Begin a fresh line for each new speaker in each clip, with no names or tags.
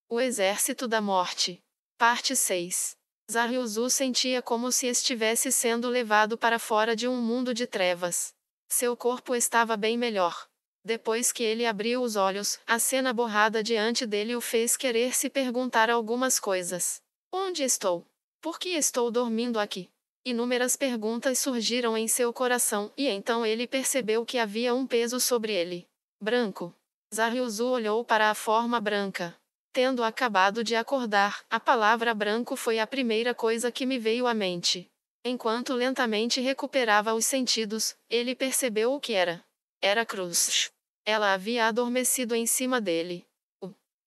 O Exército da Morte. Parte 6. Zaryuzu sentia como se estivesse sendo levado para fora de um mundo de trevas. Seu corpo estava bem melhor. Depois que ele abriu os olhos, a cena borrada diante dele o fez querer se perguntar algumas coisas. Onde estou? Por que estou dormindo aqui? Inúmeras perguntas surgiram em seu coração, e então ele percebeu que havia um peso sobre ele. Branco. Zaryuzu olhou para a forma branca. Tendo acabado de acordar, a palavra branco foi a primeira coisa que me veio à mente. Enquanto lentamente recuperava os sentidos, ele percebeu o que era. Era Cruz. Ela havia adormecido em cima dele.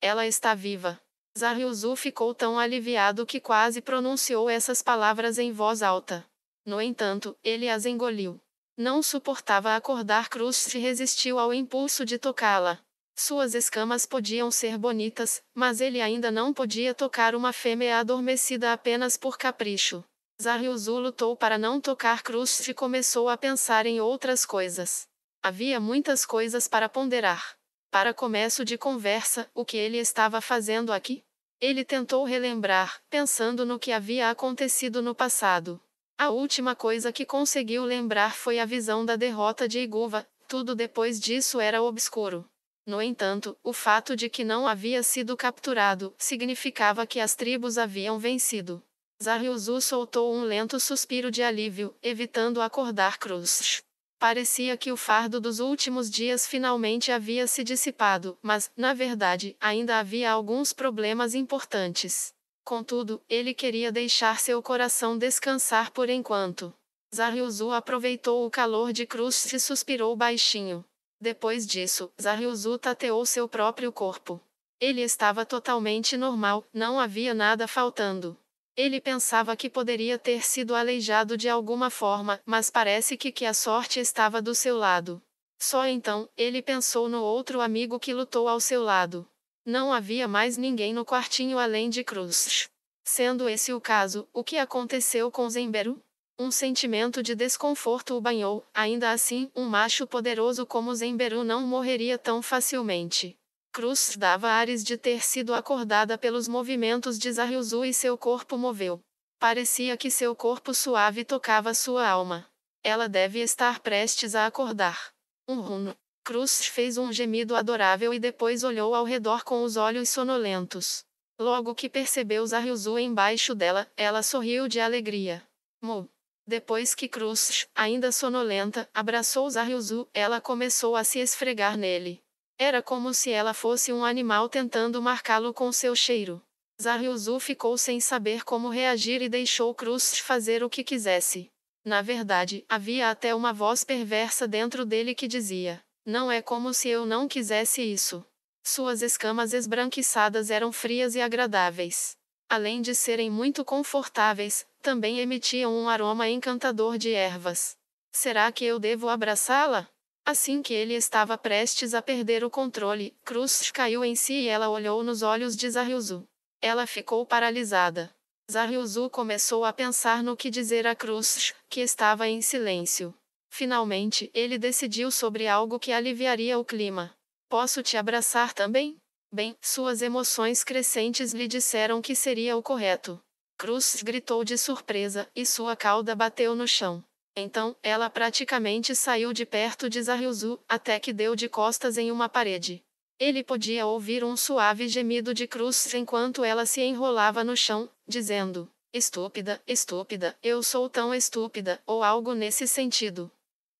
Ela está viva. Zaryuzu ficou tão aliviado que quase pronunciou essas palavras em voz alta. No entanto, ele as engoliu. Não suportava acordar Cruz e resistiu ao impulso de tocá-la. Suas escamas podiam ser bonitas, mas ele ainda não podia tocar uma fêmea adormecida apenas por capricho. Zaryuzu lutou para não tocar Cruz e começou a pensar em outras coisas. Havia muitas coisas para ponderar. Para começo de conversa, o que ele estava fazendo aqui? Ele tentou relembrar, pensando no que havia acontecido no passado. A última coisa que conseguiu lembrar foi a visão da derrota de Iguva, tudo depois disso era obscuro. No entanto, o fato de que não havia sido capturado, significava que as tribos haviam vencido. Zaryuzu soltou um lento suspiro de alívio, evitando acordar Cruz. Parecia que o fardo dos últimos dias finalmente havia se dissipado, mas, na verdade, ainda havia alguns problemas importantes. Contudo, ele queria deixar seu coração descansar por enquanto. Zaryuzu aproveitou o calor de Cruz e suspirou baixinho. Depois disso, Zaryuzu tateou seu próprio corpo. Ele estava totalmente normal, não havia nada faltando. Ele pensava que poderia ter sido aleijado de alguma forma, mas parece que a sorte estava do seu lado. Só então, ele pensou no outro amigo que lutou ao seu lado. Não havia mais ninguém no quartinho além de Cruz. Sendo esse o caso, o que aconteceu com Zenberu? Um sentimento de desconforto o banhou, ainda assim, um macho poderoso como Zenberu não morreria tão facilmente. Cruz dava ares de ter sido acordada pelos movimentos de Zaryuzu e seu corpo moveu. Parecia que seu corpo suave tocava sua alma. Ela deve estar prestes a acordar. Um runo. Cruz fez um gemido adorável e depois olhou ao redor com os olhos sonolentos. Logo que percebeu Zaryuzu embaixo dela, ela sorriu de alegria. Mu. Depois que Cruz, ainda sonolenta, abraçou Zaryuzu, ela começou a se esfregar nele. Era como se ela fosse um animal tentando marcá-lo com seu cheiro. Zaryuzu ficou sem saber como reagir e deixou Cruz fazer o que quisesse. Na verdade, havia até uma voz perversa dentro dele que dizia: não é como se eu não quisesse isso. Suas escamas esbranquiçadas eram frias e agradáveis. Além de serem muito confortáveis, também emitiam um aroma encantador de ervas. Será que eu devo abraçá-la? Assim que ele estava prestes a perder o controle, Cruz caiu em si e ela olhou nos olhos de Zaryuzu. Ela ficou paralisada. Zaryuzu começou a pensar no que dizer a Cruz, que estava em silêncio. Finalmente, ele decidiu sobre algo que aliviaria o clima. Posso te abraçar também? Bem, suas emoções crescentes lhe disseram que seria o correto. Cruz gritou de surpresa, e sua cauda bateu no chão. Então, ela praticamente saiu de perto de Zaryuzu, até que deu de costas em uma parede. Ele podia ouvir um suave gemido de Cruz enquanto ela se enrolava no chão, dizendo: estúpida, estúpida, eu sou tão estúpida, ou algo nesse sentido.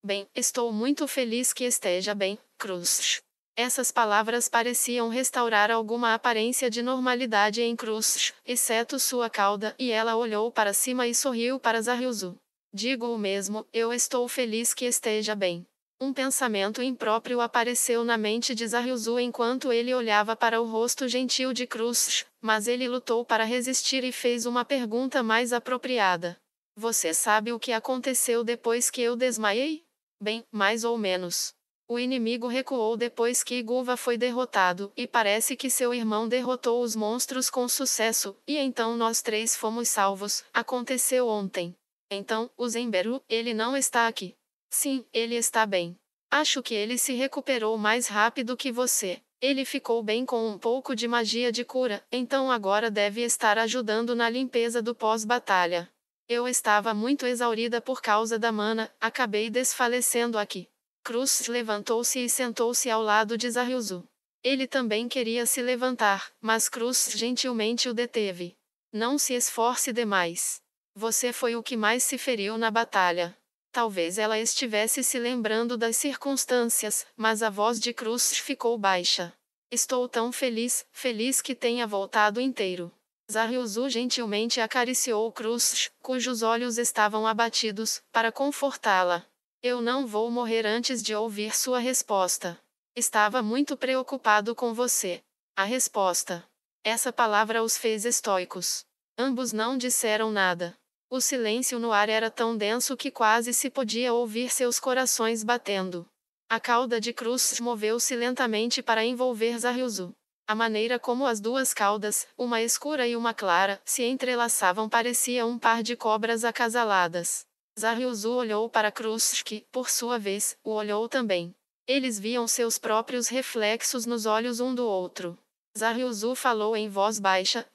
Bem, estou muito feliz que esteja bem, Cruz. Essas palavras pareciam restaurar alguma aparência de normalidade em Cruz, exceto sua cauda, e ela olhou para cima e sorriu para Zaryuzu. Digo o mesmo, eu estou feliz que esteja bem. Um pensamento impróprio apareceu na mente de Zaryuzu enquanto ele olhava para o rosto gentil de Cruz, mas ele lutou para resistir e fez uma pergunta mais apropriada. Você sabe o que aconteceu depois que eu desmaiei? Bem, mais ou menos. O inimigo recuou depois que Iguva foi derrotado, e parece que seu irmão derrotou os monstros com sucesso, e então nós três fomos salvos. Aconteceu ontem. Então, o Zenberu, ele não está aqui. Sim, ele está bem. Acho que ele se recuperou mais rápido que você. Ele ficou bem com um pouco de magia de cura, então agora deve estar ajudando na limpeza do pós-batalha. Eu estava muito exaurida por causa da mana, acabei desfalecendo aqui. Cruz levantou-se e sentou-se ao lado de Zaryuzu. Ele também queria se levantar, mas Cruz gentilmente o deteve. Não se esforce demais. Você foi o que mais se feriu na batalha. Talvez ela estivesse se lembrando das circunstâncias, mas a voz de Cruz ficou baixa. Estou tão feliz, feliz que tenha voltado inteiro. Zaryuzu gentilmente acariciou Cruz, cujos olhos estavam abatidos, para confortá-la. Eu não vou morrer antes de ouvir sua resposta. Estava muito preocupado com você. A resposta. Essa palavra os fez estoicos. Ambos não disseram nada. O silêncio no ar era tão denso que quase se podia ouvir seus corações batendo. A cauda de Cruz moveu-se lentamente para envolver Zaryuzu. A maneira como as duas caudas, uma escura e uma clara, se entrelaçavam parecia um par de cobras acasaladas. Zaryuzu olhou para Cruz que, por sua vez, o olhou também. Eles viam seus próprios reflexos nos olhos um do outro. Zaryuzu falou em voz baixa,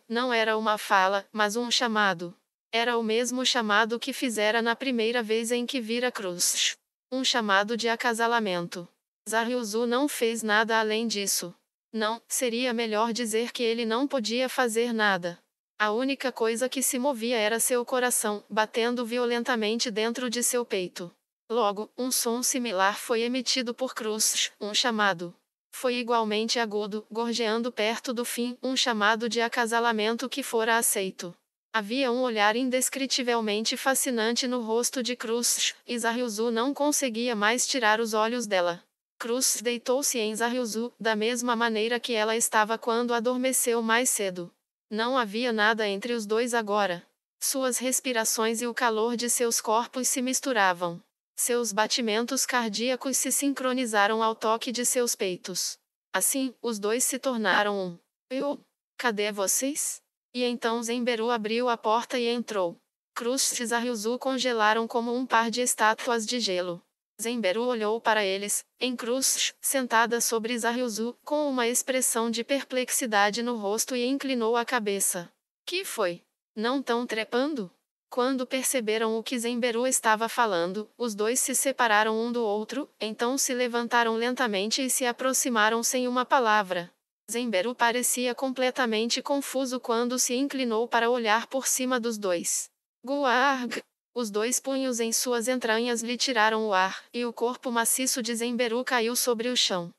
não era uma fala, mas um chamado. Era o mesmo chamado que fizera na primeira vez em que vira Cruz. Um chamado de acasalamento. Zaryuzu não fez nada além disso. Não, seria melhor dizer que ele não podia fazer nada. A única coisa que se movia era seu coração, batendo violentamente dentro de seu peito. Logo, um som similar foi emitido por Cruz, um chamado. Foi igualmente agudo, gorjeando perto do fim, um chamado de acasalamento que fora aceito. Havia um olhar indescritivelmente fascinante no rosto de Cruz, e Zaryuzu não conseguia mais tirar os olhos dela. Cruz deitou-se em Zaryuzu, da mesma maneira que ela estava quando adormeceu mais cedo. Não havia nada entre os dois agora. Suas respirações e o calor de seus corpos se misturavam. Seus batimentos cardíacos se sincronizaram ao toque de seus peitos. Assim, os dois se tornaram um. Cadê vocês? E então Zenberu abriu a porta e entrou. Cruz e Zaryuzu congelaram como um par de estátuas de gelo. Zenberu olhou para eles, em Cruz, sentada sobre Zaryuzu, com uma expressão de perplexidade no rosto e inclinou a cabeça. Que foi? Não tão trepando? Quando perceberam o que Zenberu estava falando, os dois se separaram um do outro, então se levantaram lentamente e se aproximaram sem uma palavra. Zenberu parecia completamente confuso quando se inclinou para olhar por cima dos dois. Guarg! Os dois punhos em suas entranhas lhe tiraram o ar, e o corpo maciço de Zenberu caiu sobre o chão.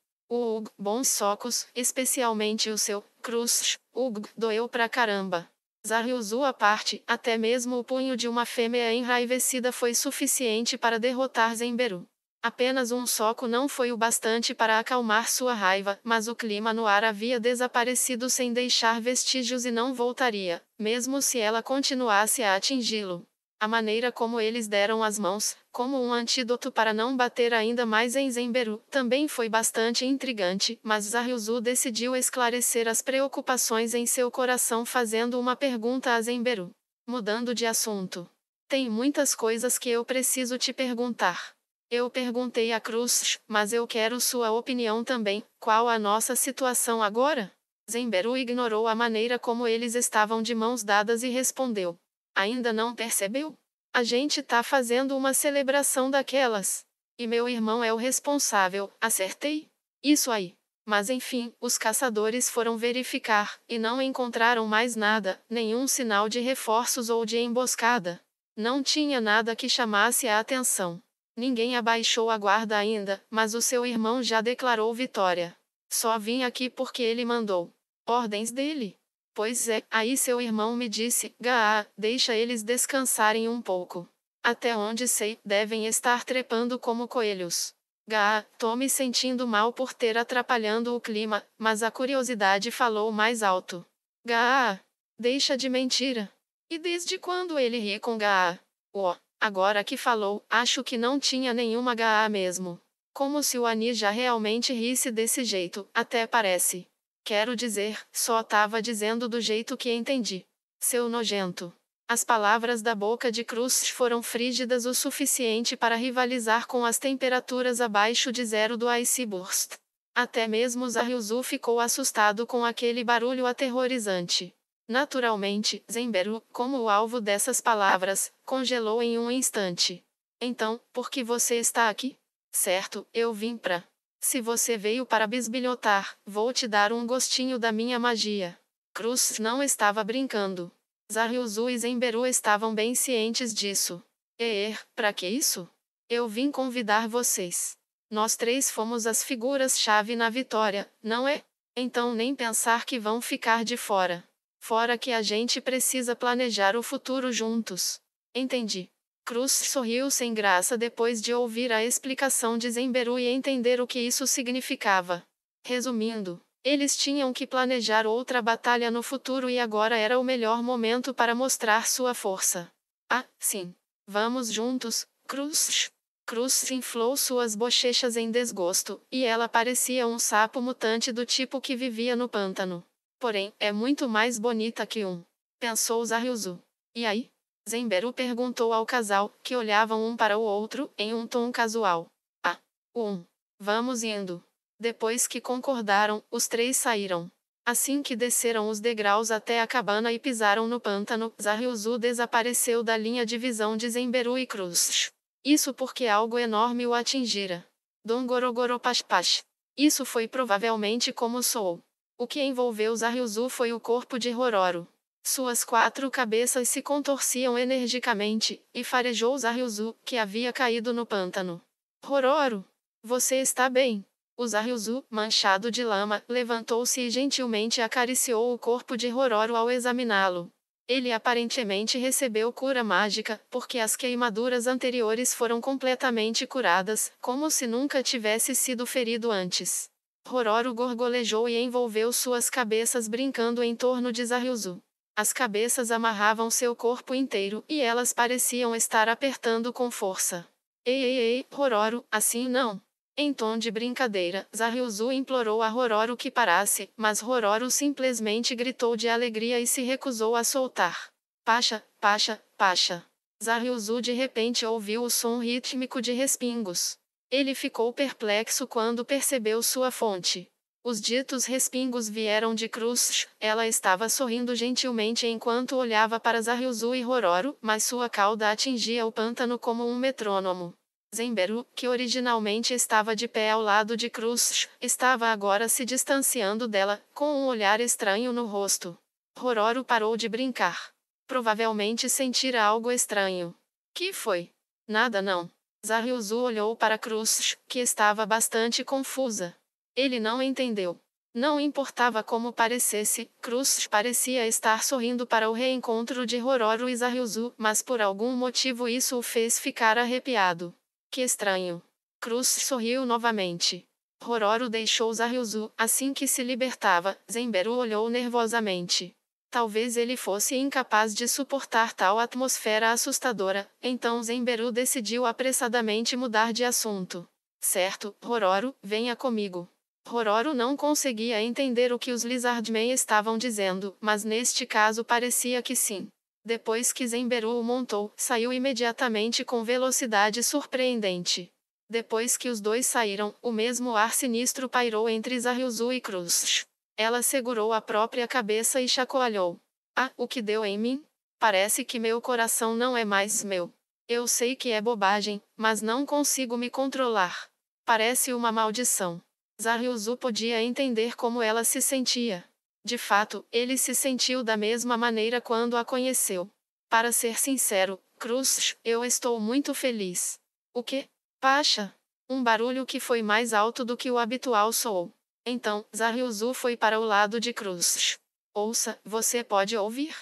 Bons socos, especialmente o seu, Cruz, doeu pra caramba. Zaryuzu à parte, até mesmo o punho de uma fêmea enraivecida foi suficiente para derrotar Zenberu. Apenas um soco não foi o bastante para acalmar sua raiva, mas o clima no ar havia desaparecido sem deixar vestígios e não voltaria, mesmo se ela continuasse a atingi-lo. A maneira como eles deram as mãos, como um antídoto para não bater ainda mais em Zenberu, também foi bastante intrigante, mas Zaryuzu decidiu esclarecer as preocupações em seu coração fazendo uma pergunta a Zenberu. Mudando de assunto. Tem muitas coisas que eu preciso te perguntar. Eu perguntei a Cruz, mas eu quero sua opinião também. Qual a nossa situação agora? Zenberu ignorou a maneira como eles estavam de mãos dadas e respondeu. Ainda não percebeu? A gente tá fazendo uma celebração daquelas. E meu irmão é o responsável, acertei? Isso aí. Mas enfim, os caçadores foram verificar, e não encontraram mais nada, nenhum sinal de reforços ou de emboscada. Não tinha nada que chamasse a atenção. Ninguém abaixou a guarda ainda, mas o seu irmão já declarou vitória. Só vim aqui porque ele mandou. Ordens dele? Pois é, aí seu irmão me disse, deixa eles descansarem um pouco. Até onde sei, devem estar trepando como coelhos. Tô me sentindo mal por ter atrapalhando o clima, mas a curiosidade falou mais alto. Deixa de mentira. E desde quando ele ri com agora que falou, acho que não tinha nenhuma mesmo. Como se o Ani já realmente risse desse jeito, até parece. Quero dizer, só tava dizendo do jeito que entendi. Seu nojento. As palavras da boca de Cruz foram frígidas o suficiente para rivalizar com as temperaturas abaixo de zero do Ice Burst. Até mesmo Zaryuzu ficou assustado com aquele barulho aterrorizante. Naturalmente, Zenberu, como o alvo dessas palavras, congelou em um instante. Então, por que você está aqui? Certo, eu vim pra. Se você veio para bisbilhotar, vou te dar um gostinho da minha magia. Cruz não estava brincando. Zaryuzu e Zenberu estavam bem cientes disso. Pra que isso? Eu vim convidar vocês. Nós três fomos as figuras-chave na vitória, não é? Então nem pensar que vão ficar de fora. Fora que a gente precisa planejar o futuro juntos. Entendi. Cruz sorriu sem graça depois de ouvir a explicação de Zenberu e entender o que isso significava. Resumindo, eles tinham que planejar outra batalha no futuro e agora era o melhor momento para mostrar sua força. Ah, sim. Vamos juntos, Cruz. Cruz inflou suas bochechas em desgosto, e ela parecia um sapo mutante do tipo que vivia no pântano. Porém, é muito mais bonita que um. Pensou Zaryuzu. E aí? Zenberu perguntou ao casal, que olhavam um para o outro, em um tom casual. Ah, vamos indo. Depois que concordaram, os três saíram. Assim que desceram os degraus até a cabana e pisaram no pântano, Zaryuzu desapareceu da linha de visão de Zenberu e Cruz. Isso porque algo enorme o atingira. Dongorogoropash. Isso foi provavelmente como soou. O que envolveu Zaryuzu foi o corpo de Rororo. Suas 4 cabeças se contorciam energicamente, e farejou Zaryuzu, que havia caído no pântano. Rororo! Você está bem? O Zaryuzu, manchado de lama, levantou-se e gentilmente acariciou o corpo de Rororo ao examiná-lo. Ele aparentemente recebeu cura mágica, porque as queimaduras anteriores foram completamente curadas, como se nunca tivesse sido ferido antes. Rororo gorgolejou e envolveu suas cabeças brincando em torno de Zaryuzu. As cabeças amarravam seu corpo inteiro, e elas pareciam estar apertando com força. Ei, Rororo, assim não. Em tom de brincadeira, Zaryuzu implorou a Rororo que parasse, mas Rororo simplesmente gritou de alegria e se recusou a soltar. Pasha. Zaryuzu de repente ouviu o som rítmico de respingos. Ele ficou perplexo quando percebeu sua fonte. Os ditos respingos vieram de Cruz. Ela estava sorrindo gentilmente enquanto olhava para Zaryuzu e Rororo, mas sua cauda atingia o pântano como um metrônomo. Zenberu, que originalmente estava de pé ao lado de Cruz, estava agora se distanciando dela, com um olhar estranho no rosto. Rororo parou de brincar. Provavelmente sentira algo estranho. Que foi? Nada não. Zaryuzu olhou para Cruz, que estava bastante confusa. Ele não entendeu. Não importava como parecesse, Cruz parecia estar sorrindo para o reencontro de Rororo e Zaryuzu, mas por algum motivo isso o fez ficar arrepiado. Que estranho. Cruz sorriu novamente. Rororo deixou Zaryuzu, assim que se libertava, Zenberu olhou nervosamente. Talvez ele fosse incapaz de suportar tal atmosfera assustadora, então Zenberu decidiu apressadamente mudar de assunto. Certo, Rororo, venha comigo. Rororo não conseguia entender o que os Lizardmen estavam dizendo, mas neste caso parecia que sim. Depois que Zenberu o montou, saiu imediatamente com velocidade surpreendente. Depois que os dois saíram, o mesmo ar sinistro pairou entre Zaryuzu e Cruz. Ela segurou a própria cabeça e chacoalhou. Ah, o que deu em mim? Parece que meu coração não é mais meu. Eu sei que é bobagem, mas não consigo me controlar. Parece uma maldição. Zaryuzu podia entender como ela se sentia. De fato, ele se sentiu da mesma maneira quando a conheceu. Para ser sincero, Cruz, eu estou muito feliz. O quê? Pasha? Um barulho que foi mais alto do que o habitual soou. Então, Zaryuzu foi para o lado de Cruz. Ouça, você pode ouvir?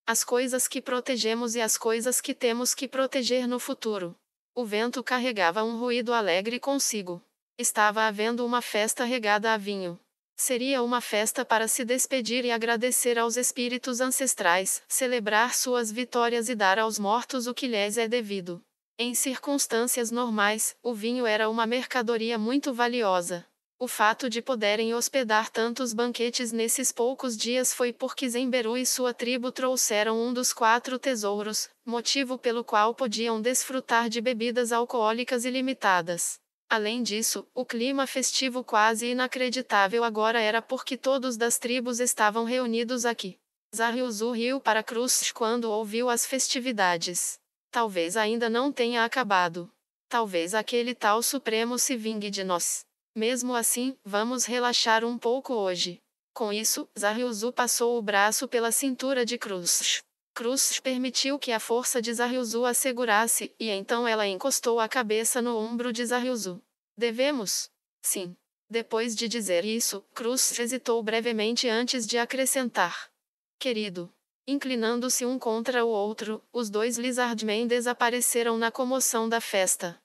As coisas que protegemos e as coisas que temos que proteger no futuro. O vento carregava um ruído alegre consigo. Estava havendo uma festa regada a vinho. Seria uma festa para se despedir e agradecer aos espíritos ancestrais, celebrar suas vitórias e dar aos mortos o que lhes é devido. Em circunstâncias normais, o vinho era uma mercadoria muito valiosa. O fato de poderem hospedar tantos banquetes nesses poucos dias foi porque Zenberu e sua tribo trouxeram um dos 4 tesouros, motivo pelo qual podiam desfrutar de bebidas alcoólicas ilimitadas. Além disso, o clima festivo quase inacreditável agora era porque todos das tribos estavam reunidos aqui. Zaryuzu riu para Cruz quando ouviu as festividades. Talvez ainda não tenha acabado. Talvez aquele tal Supremo se vingue de nós. Mesmo assim, vamos relaxar um pouco hoje. Com isso, Zaryuzu passou o braço pela cintura de Cruz. Cruz permitiu que a força de Zaryuzu a segurasse, e então ela encostou a cabeça no ombro de Zaryuzu. Devemos? Sim. Depois de dizer isso, Cruz hesitou brevemente antes de acrescentar. Querido. Inclinando-se um contra o outro, os dois Lizardmen desapareceram na comoção da festa.